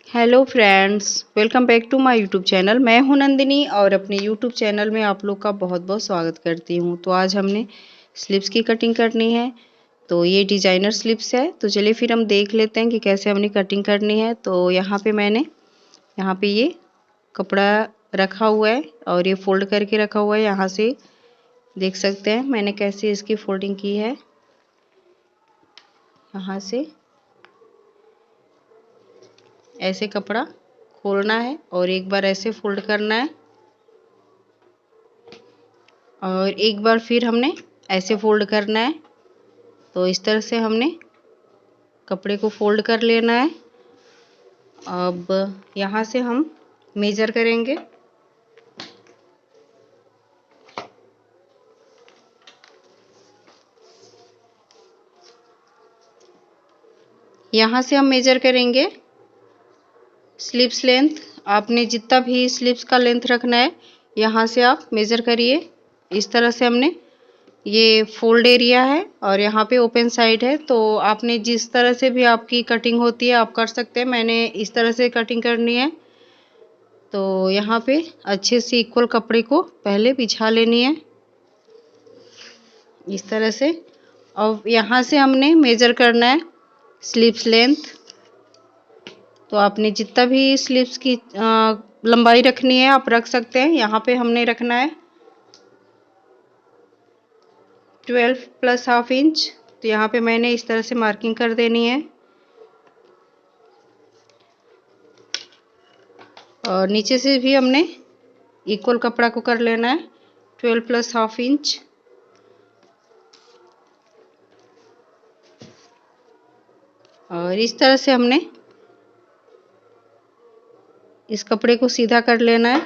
Hello friends, welcome back to my YouTube channel. मैं हूं नंदिनी और अपने यूट्यूब चैनल में आप लोग का बहुत बहुत स्वागत करती हूं। तो आज हमने स्लिप्स की कटिंग करनी है। तो ये डिजाइनर स्लिप्स है। तो चलिए फिर हम देख लेते हैं कि कैसे हमने कटिंग करनी है। तो यहाँ पे मैंने ये कपड़ा रखा हुआ है और ये फोल्ड करके रखा हुआ है। यहाँ से देख सकते हैं मैंने कैसे इसकी फोल्डिंग की है। यहाँ से ऐसे कपड़ा खोलना है और एक बार ऐसे फोल्ड करना है और एक बार फिर हमने ऐसे फोल्ड करना है। तो इस तरह से हमने कपड़े को फोल्ड कर लेना है। अब यहाँ से हम मेजर करेंगे। यहाँ से हम मेजर करेंगे स्लीव्स लेंथ। आपने जितना भी स्लीव्स का लेंथ रखना है यहाँ से आप मेजर करिए। इस तरह से हमने ये फोल्ड एरिया है और यहाँ पे ओपन साइड है। तो आपने जिस तरह से भी आपकी कटिंग होती है आप कर सकते हैं। मैंने इस तरह से कटिंग करनी है। तो यहाँ पे अच्छे से इक्वल कपड़े को पहले बिछा लेनी है इस तरह से। अब यहाँ से हमने मेजर करना है स्लीव्स लेंथ। तो आपने जितना भी स्लीव्स की लंबाई रखनी है आप रख सकते हैं। यहाँ पे हमने रखना है 12 प्लस हाफ इंच। तो यहाँ पे मैंने इस तरह से मार्किंग कर देनी है और नीचे से भी हमने इक्वल कपड़ा को कर लेना है 12 प्लस हाफ इंच। और इस तरह से हमने इस कपड़े को सीधा कर लेना है।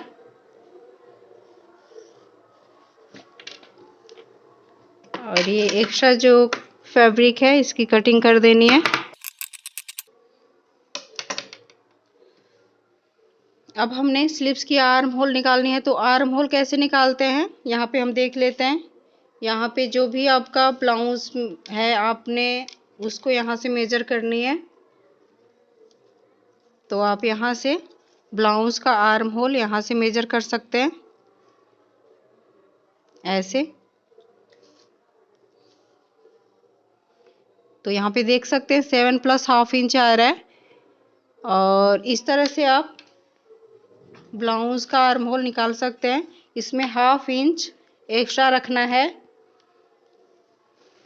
और ये एक्स्ट्रा जो फैब्रिक है इसकी कटिंग कर देनी है। अब हमने स्लीव्स की आर्म होल निकालनी है। तो आर्म होल कैसे निकालते हैं यहाँ पे हम देख लेते हैं। यहाँ पे जो भी आपका ब्लाउज है आपने उसको यहाँ से मेजर करनी है। तो आप यहाँ से ब्लाउज का आर्म होल यहाँ से मेजर कर सकते हैं ऐसे। तो यहाँ पे देख सकते हैं 7 प्लस हाफ इंच आ रहा है। और इस तरह से आप ब्लाउज का आर्म होल निकाल सकते हैं। इसमें हाफ इंच एक्स्ट्रा रखना है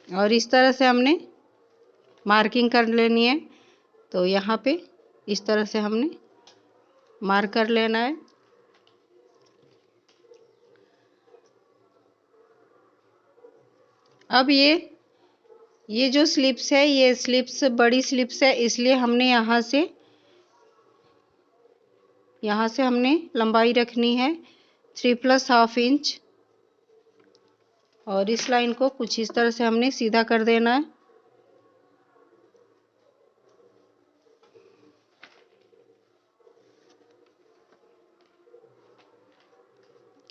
और इस तरह से हमने मार्किंग कर लेनी है। तो यहाँ पे इस तरह से हमने मार्क कर लेना है। अब ये जो स्लिप्स है ये स्लिप्स बड़ी स्लिप्स है इसलिए हमने यहाँ से हमने लंबाई रखनी है 3 प्लस हाफ इंच। और इस लाइन को कुछ इस तरह से हमने सीधा कर देना है।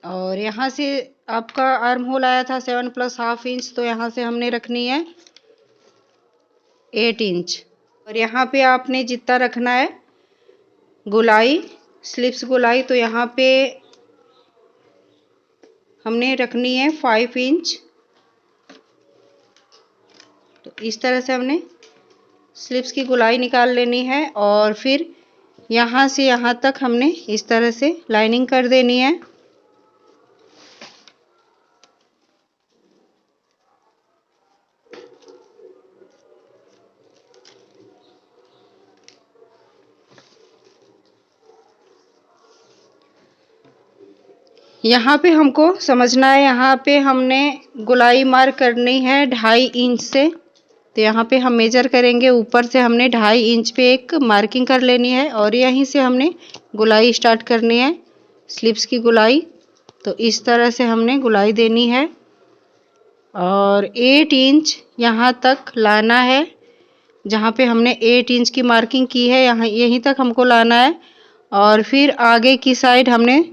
और यहाँ से आपका आर्म होल आया था 7 प्लस हाफ इंच। तो यहाँ से हमने रखनी है 8 इंच। और यहाँ पे आपने जितना रखना है गोलाई स्लिप्स गोलाई तो यहाँ पे हमने रखनी है 5 इंच। तो इस तरह से हमने स्लिप्स की गोलाई निकाल लेनी है और फिर यहाँ से यहाँ तक हमने इस तरह से लाइनिंग कर देनी है। यहाँ पे हमको समझना है यहाँ पे हमने गोलाई मार्क करनी है 2.5 इंच से। तो यहाँ पे हम मेजर करेंगे ऊपर से हमने 2.5 इंच पे एक मार्किंग कर लेनी है और यहीं से हमने गोलाई स्टार्ट करनी है स्लिप्स की गोलाई। तो इस तरह से हमने गोलाई देनी है और 8 इंच यहाँ तक लाना है। जहाँ पे हमने 8 इंच की मार्किंग की है यहाँ यहीं तक हमको लाना है। और फिर आगे की साइड हमने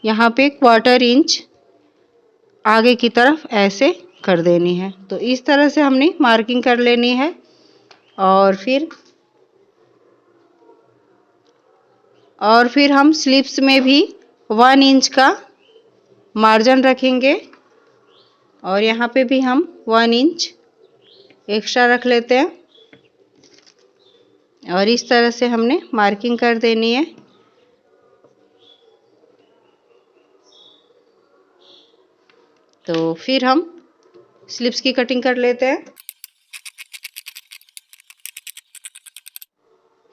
यहाँ पे 1/4 इंच आगे की तरफ ऐसे कर देनी है। तो इस तरह से हमने मार्किंग कर लेनी है और फिर और फिर हम स्लीव्स में भी 1 इंच का मार्जिन रखेंगे और यहाँ पे भी हम 1 इंच एक्स्ट्रा रख लेते हैं और इस तरह से हमने मार्किंग कर देनी है। तो फिर हम स्लीव्स की कटिंग कर लेते हैं।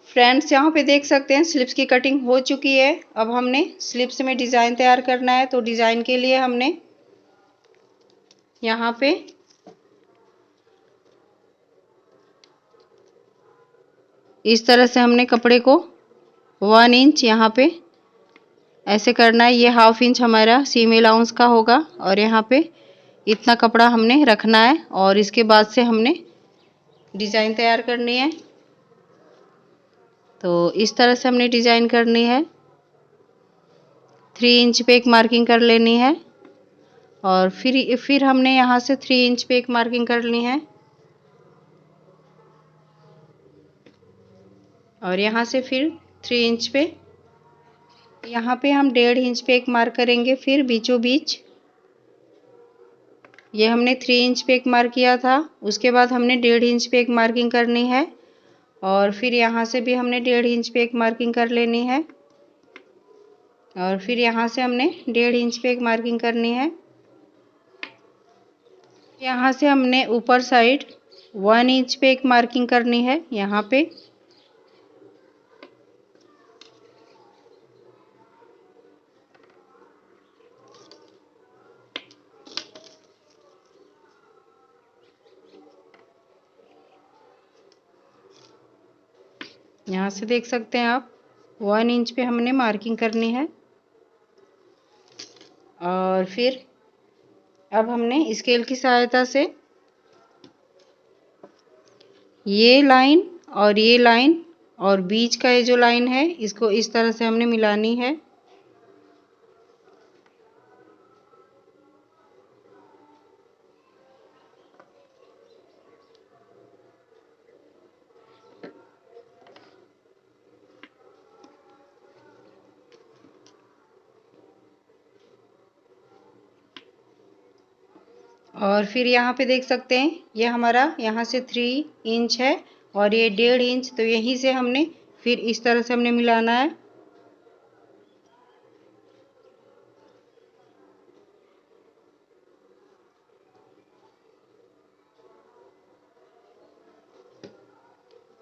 फ्रेंड्स, यहाँ पे देख सकते हैं स्लीव्स की कटिंग हो चुकी है। अब हमने स्लीव्स में डिज़ाइन तैयार करना है। तो डिज़ाइन के लिए हमने यहाँ पे इस तरह से हमने कपड़े को 1 इंच यहाँ पे ऐसे करना है। ये 1/2 इंच हमारा सीम अलाउंस का होगा और यहाँ पे इतना कपड़ा हमने रखना है और इसके बाद से हमने डिज़ाइन तैयार करनी है। तो इस तरह से हमने डिज़ाइन करनी है। 3 इंच पे एक मार्किंग कर लेनी है और फिर हमने यहाँ से 3 इंच पे एक मार्किंग कर ली है और यहाँ से फिर 3 इंच पे, यहाँ पे हम 1.5 इंच पे एक मार्क करेंगे। फिर बीचों बीच ये हमने 3 इंच पे एक मार्क किया था, उसके बाद हमने 1.5 इंच पे एक मार्किंग करनी है और फिर यहाँ से भी हमने 1.5 इंच पे एक मार्किंग कर लेनी है और फिर यहाँ से हमने 1.5 इंच पे एक मार्किंग करनी है। यहाँ से हमने ऊपर साइड 1 इंच पे एक मार्किंग करनी है यहाँ पे। यहाँ से देख सकते हैं आप 1 इंच पे हमने मार्किंग करनी है और फिर अब हमने स्केल की सहायता से ये लाइन और बीच का ये जो लाइन है इसको इस तरह से हमने मिलानी है। और फिर यहाँ पे देख सकते हैं ये हमारा यहाँ से 3 इंच है और ये 1.5 इंच, तो यहीं से हमने फिर इस तरह से हमने मिलाना है।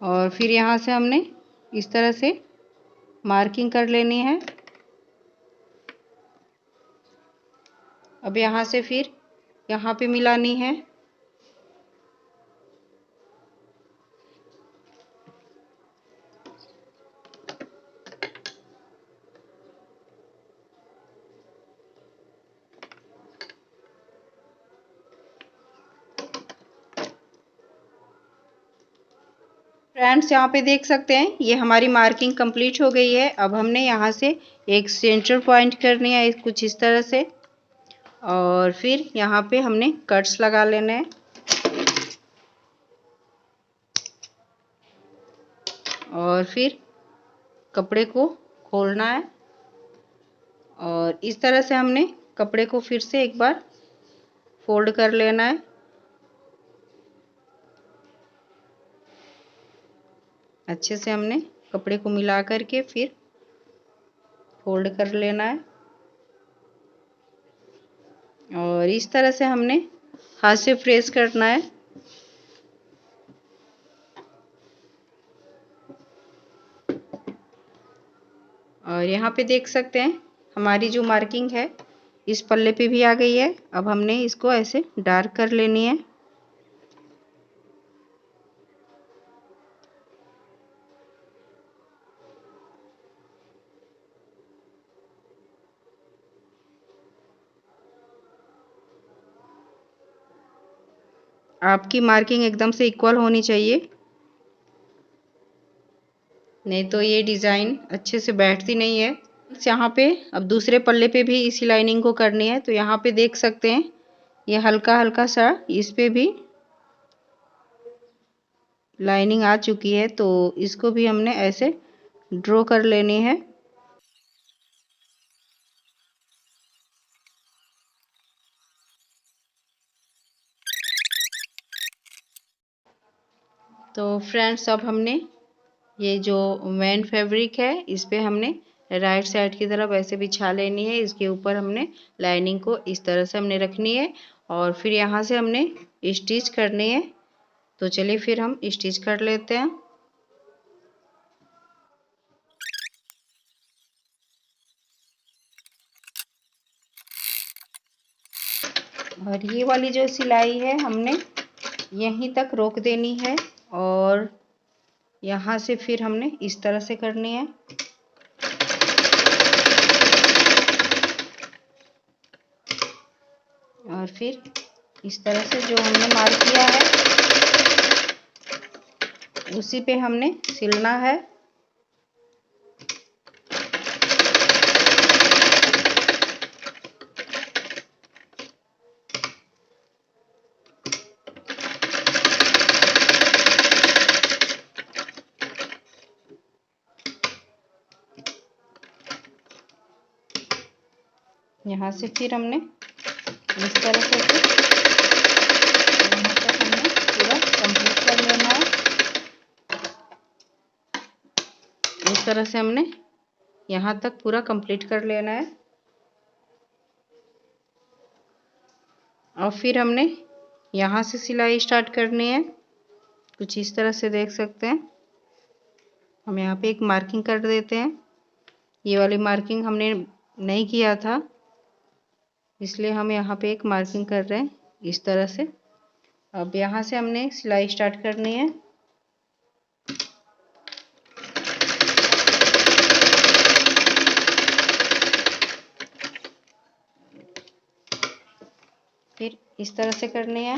और फिर यहाँ से हमने इस तरह से मार्किंग कर लेनी है। अब यहाँ से फिर यहाँ पे मिलानी है। फ्रेंड्स, यहाँ पे देख सकते हैं ये हमारी मार्किंग कंप्लीट हो गई है। अब हमने यहाँ से एक सेंटर पॉइंट करनी है कुछ इस तरह से और फिर यहाँ पे हमने कट्स लगा लेने हैं और फिर कपड़े को खोलना है और इस तरह से हमने कपड़े को फिर से एक बार फोल्ड कर लेना है। अच्छे से हमने कपड़े को मिला करके फिर फोल्ड कर लेना है और इस तरह से हमने हाथ से प्रेस करना है। और यहाँ पे देख सकते हैं हमारी जो मार्किंग है इस पल्ले पे भी आ गई है। अब हमने इसको ऐसे डार्क कर लेनी है। आपकी मार्किंग एकदम से इक्वल होनी चाहिए, नहीं तो ये डिज़ाइन अच्छे से बैठती नहीं है। यहाँ पे अब दूसरे पल्ले पे भी इसी लाइनिंग को करनी है। तो यहाँ पे देख सकते हैं ये हल्का हल्का सा इस पे भी लाइनिंग आ चुकी है, तो इसको भी हमने ऐसे ड्रॉ कर लेनी है। तो फ्रेंड्स अब हमने ये जो मेन फैब्रिक है इस पे हमने राइट साइड की तरफ ऐसे बिछा लेनी है। इसके ऊपर हमने लाइनिंग को इस तरह से हमने रखनी है और फिर यहाँ से हमने स्टिच करनी है। तो चलिए फिर हम स्टिच कर लेते हैं। और ये वाली जो सिलाई है हमने यहीं तक रोक देनी है और यहाँ से फिर हमने इस तरह से करनी है। और फिर इस तरह से जो हमने मार्क किया है उसी पे हमने सिलना है। यहाँ से फिर हमने इस तरह से यहाँ तक हमने पूरा कंप्लीट कर लेना है। इस तरह से हमने यहाँ तक पूरा कंप्लीट कर लेना है। और फिर हमने यहाँ से सिलाई स्टार्ट करनी है। कुछ इस तरह से देख सकते हैं। हम यहाँ पे एक मार्किंग कर देते हैं। ये वाली मार्किंग हमने नहीं किया था इसलिए हम यहाँ पे एक मार्किंग कर रहे हैं इस तरह से। अब यहाँ से हमने सिलाई स्टार्ट करनी है। फिर इस तरह से करनी है।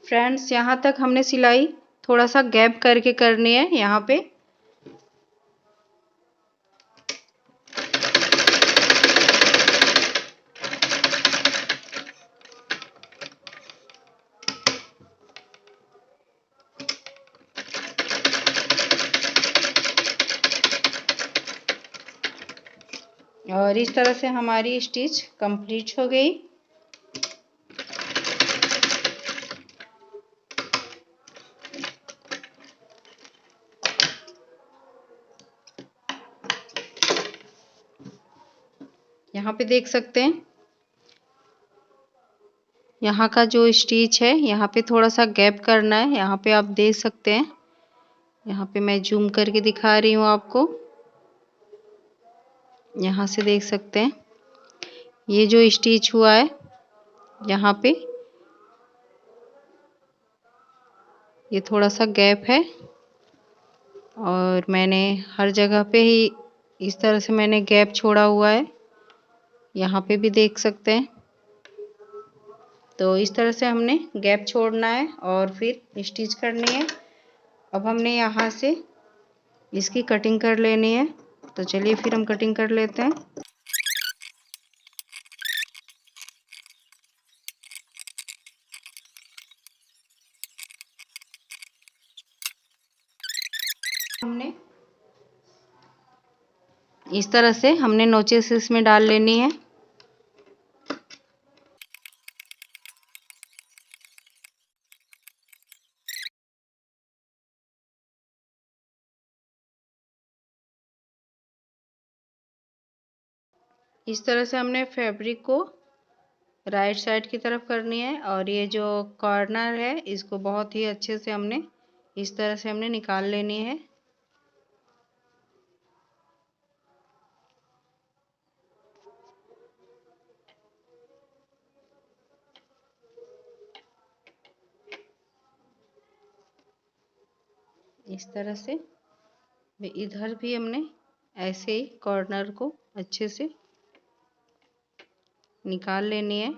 फ्रेंड्स यहाँ तक हमने सिलाई थोड़ा सा गैप करके करनी है यहाँ पे। और इस तरह से हमारी स्टिच कंप्लीट हो गई। यहाँ पे देख सकते हैं यहाँ का जो स्टिच है यहाँ पे थोड़ा सा गैप करना है। यहाँ पे आप देख सकते हैं। यहाँ पे मैं जूम करके दिखा रही हूँ आपको। यहाँ से देख सकते हैं ये जो स्टिच हुआ है यहाँ पे ये थोड़ा सा गैप है और मैंने हर जगह पे ही इस तरह से मैंने गैप छोड़ा हुआ है। यहाँ पे भी देख सकते हैं। तो इस तरह से हमने गैप छोड़ना है और फिर स्टिच करनी है। अब हमने यहाँ से इसकी कटिंग कर लेनी है। तो चलिए फिर हम कटिंग कर लेते हैं। हमने इस तरह से हमने नोचेस इसमें डाल लेनी है। इस तरह से हमने फैब्रिक को राइट साइड की तरफ करनी है और ये जो कॉर्नर है इसको बहुत ही अच्छे से हमने इस तरह से हमने निकाल लेनी है। इस तरह से इधर भी हमने ऐसे ही कॉर्नर को अच्छे से निकाल लेनी है।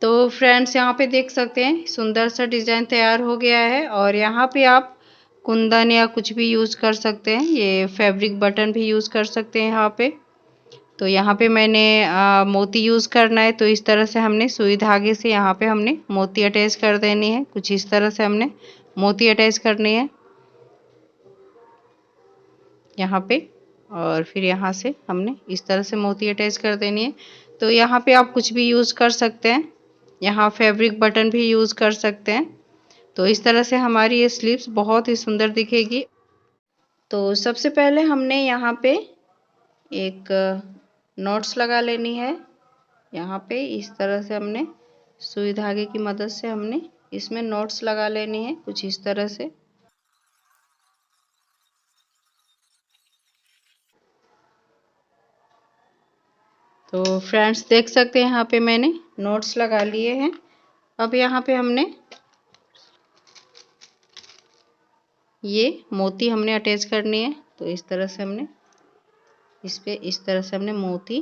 तो फ्रेंड्स यहाँ पे देख सकते हैं सुंदर सा डिज़ाइन तैयार हो गया है। और यहाँ पे आप कुंदन या कुछ भी यूज़ कर सकते हैं, ये फैब्रिक बटन भी यूज़ कर सकते हैं यहाँ पे। तो यहाँ पे मैंने मोती यूज़ करना है, तो इस तरह से हमने सुई धागे से यहाँ पे हमने मोती अटैच कर देनी है। कुछ इस तरह से हमने मोती अटैच करनी है यहाँ पे, और फिर यहाँ से हमने इस तरह से मोती अटैच कर देनी है। तो यहाँ पे आप कुछ भी यूज़ कर सकते हैं, यहाँ फैब्रिक बटन भी यूज़ कर सकते हैं। तो इस तरह से हमारी ये स्लीव्स बहुत ही सुंदर दिखेगी। तो सबसे पहले हमने यहाँ पे एक नॉट्स लगा लेनी है। यहाँ पे इस तरह से हमने सुई धागे की मदद से हमने इसमें नॉट्स लगा लेनी है, कुछ इस तरह से। तो फ्रेंड्स देख सकते हैं यहाँ पे मैंने नॉट्स लगा लिए हैं। अब यहाँ पे हमने ये मोती हमने अटैच करनी है। तो इस तरह से हमने इस पे इस तरह से हमने मोती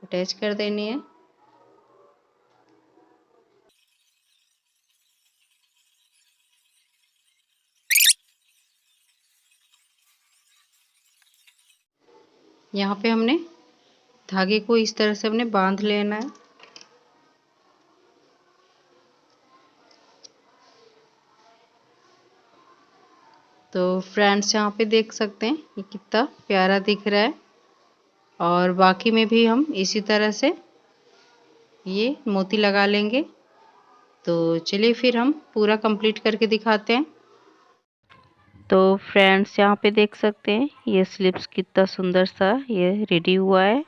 अटैच कर देनी है। यहाँ पे हमने धागे को इस तरह से हमने बांध लेना है। तो फ्रेंड्स यहाँ पे देख सकते हैं ये कितना प्यारा दिख रहा है। और बाकी में भी हम इसी तरह से ये मोती लगा लेंगे। तो चलिए फिर हम पूरा कंप्लीट करके दिखाते हैं। तो फ्रेंड्स यहाँ पे देख सकते हैं ये स्लिप्स कितना सुंदर सा ये रेडी हुआ है,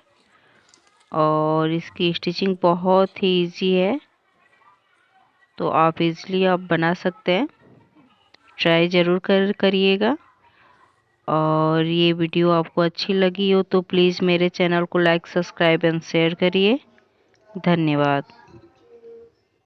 और इसकी स्टिचिंग बहुत ही इजी है। तो आप इजीली आप बना सकते हैं, ट्राई ज़रूर करिएगा। और ये वीडियो आपको अच्छी लगी हो तो प्लीज़ मेरे चैनल को लाइक, सब्सक्राइब एंड शेयर करिए। धन्यवाद।